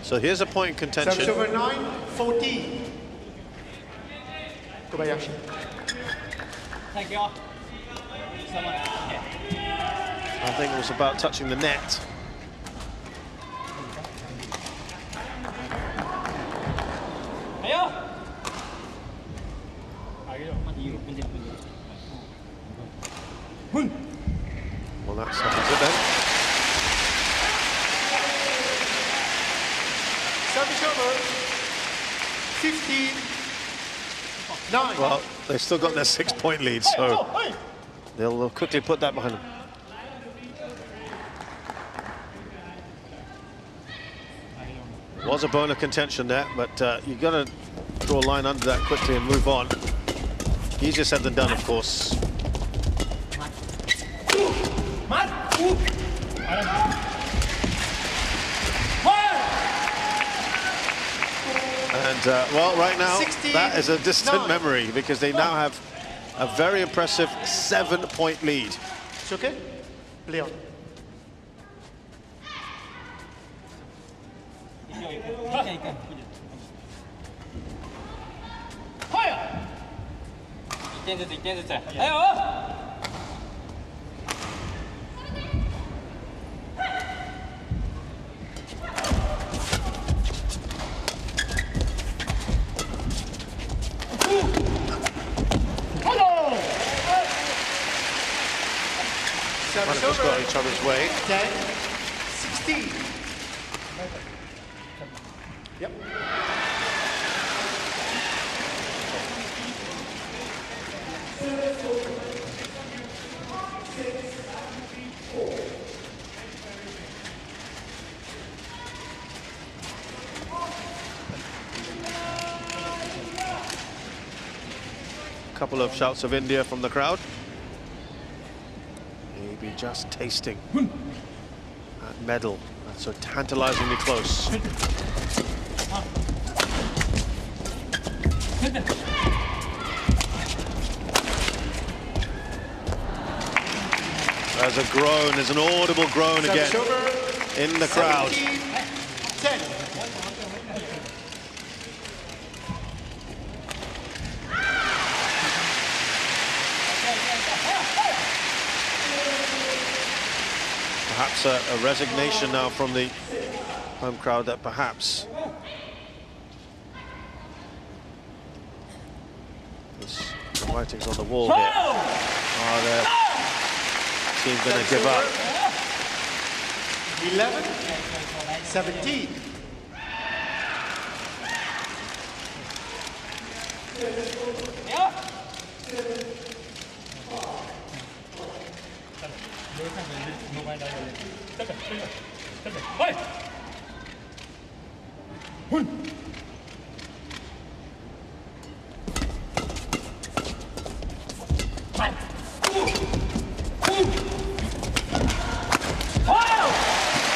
So here's a point in contention. Service over 9-14. Kobayashi. Thank you. Someone. I think it was about touching the net. Well, that settles it then. Service over 15-9. Well, they've still got their 6-point lead, so they'll quickly put that behind them. Was a bone of contention there, but you've got to draw a line under that quickly and move on. Easier said than done, of course. And, well, right now, that is a distant memory because they now have a very impressive 7-point lead. It's okay? Play on. Kind of just got each other's way. 10-16. Yep. Couple of shouts of India from the crowd. Maybe just tasting that medal. That's so tantalizingly close. There's a groan, there's an audible groan again in the crowd. 17-10. sense a resignation now from the home crowd that perhaps this writing's on the wall here. Are the team going to give up? 11-17.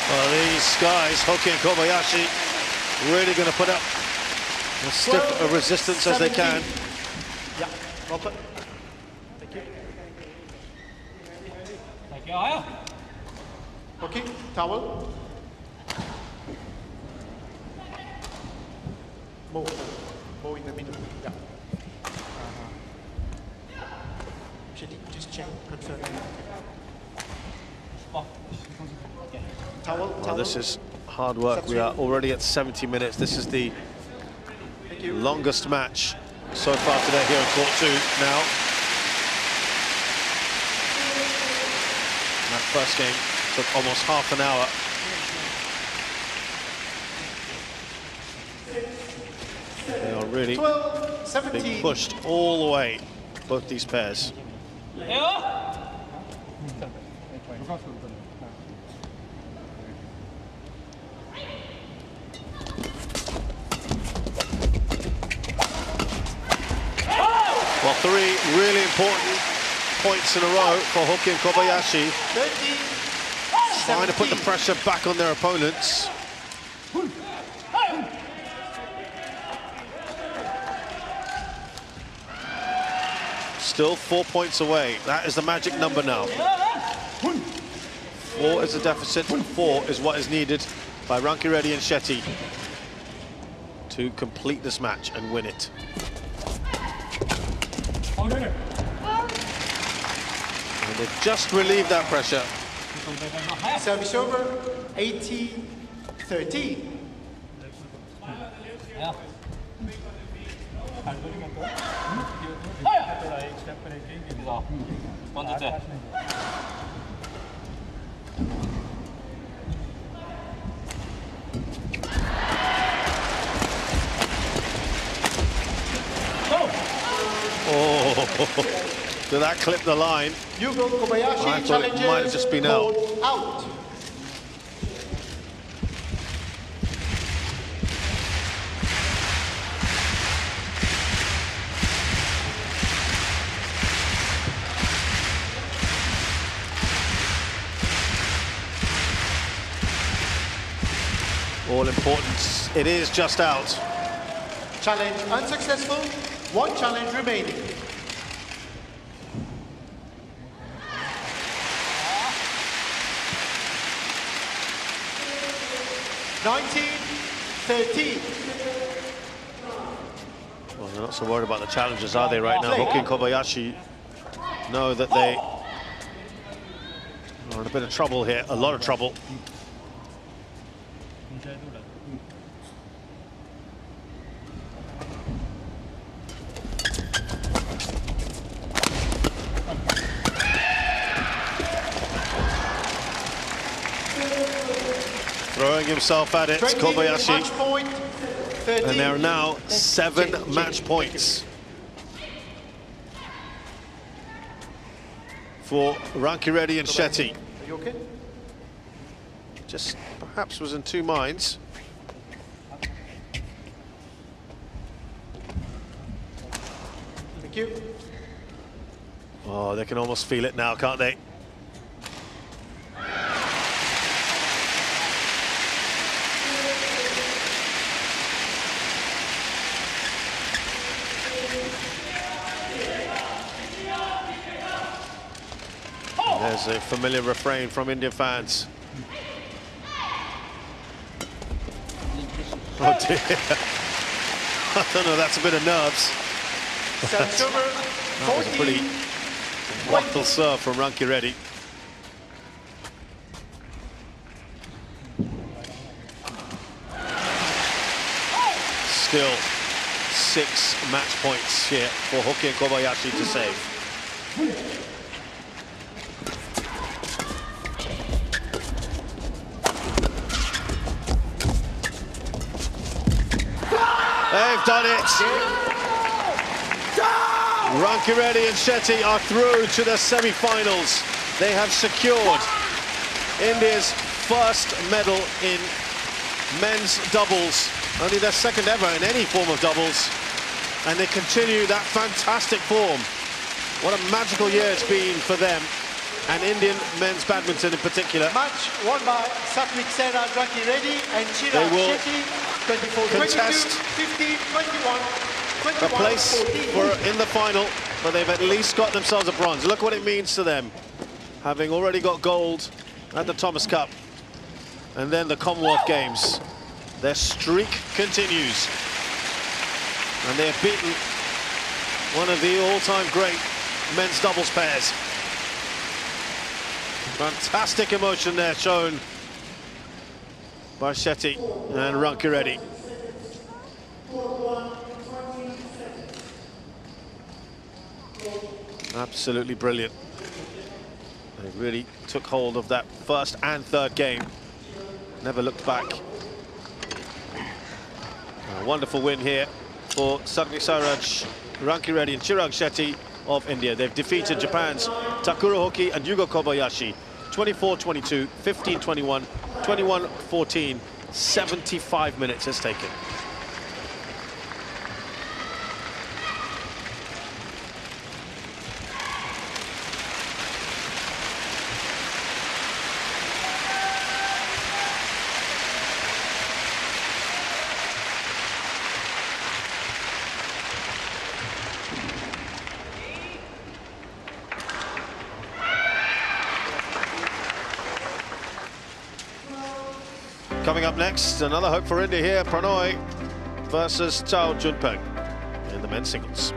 Well, these guys, Hoki and Kobayashi, really going to put up as stiff a resistance as they can. Yeah, Robert. Thank you. Thank you. Okay, towel. Move in the middle. Yeah. Shetty, just check, confirm. Towel. Well, this is hard work. We are already at 70 minutes. This is the longest match so far today here in Court 2 now. That first game took almost half an hour. They are really 12-17. being pushed all the way, both these pairs. Well, 3 really important points in a row for Hoki and Kobayashi. 13, Trying to put the pressure back on their opponents. Still 4 points away. That is the magic number now. 4 is the deficit, 4 is what is needed by Rankireddy and Shetty to complete this match and win it. And they've just relieved that pressure. service over, 18-13. Oh, did that clip the line? Yugo Kobayashi I thought it might have just been out. out. All important. It is just out. Challenge unsuccessful. 1 challenge remaining. Well, they're not so worried about the challenges, are they, right now? Hoki and Kobayashi know that they are in a bit of trouble here, a lot of trouble. Throwing himself at it, Kobayashi. Point, and there are now 7 match points for Rankireddy and Shetty. Are you okay? Just perhaps was in 2 minds. Thank you. Oh, they can almost feel it now, can't they? There's a familiar refrain from Indian fans. Oh dear. I don't know, that's a bit of nerves. That was a pretty waffle serve from Rankireddy. still 6 match points here for Hoki and Kobayashi to save. They've done it! Rankireddy and Shetty are through to the semi-finals. They have secured India's first medal in men's doubles, only their second ever in any form of doubles, and they continue that fantastic form. What a magical year it's been for them, and Indian men's badminton in particular. Match won by Satwik Sena, Rankireddy and They will Shetty, 24-22, contest 15-21, a place in the final, but they've at least got themselves a bronze. Look what it means to them, having already got gold at the Thomas Cup and then the Commonwealth Games. Their streak continues, and they have beaten one of the all-time great men's doubles pairs. Fantastic emotion there shown by Shetty and Rankireddy. Absolutely brilliant. They really took hold of that first and third game. Never looked back. A wonderful win here for Satwik Sairaj, Rankireddy and Chirag Shetty of India. They've defeated Japan's Takuro Hoki and Yugo Kobayashi 24-22, 15-21, 21-14. 75 minutes has taken. Coming up next, another hope for India here, Prannoy versus Chao Junpeng in the men's singles.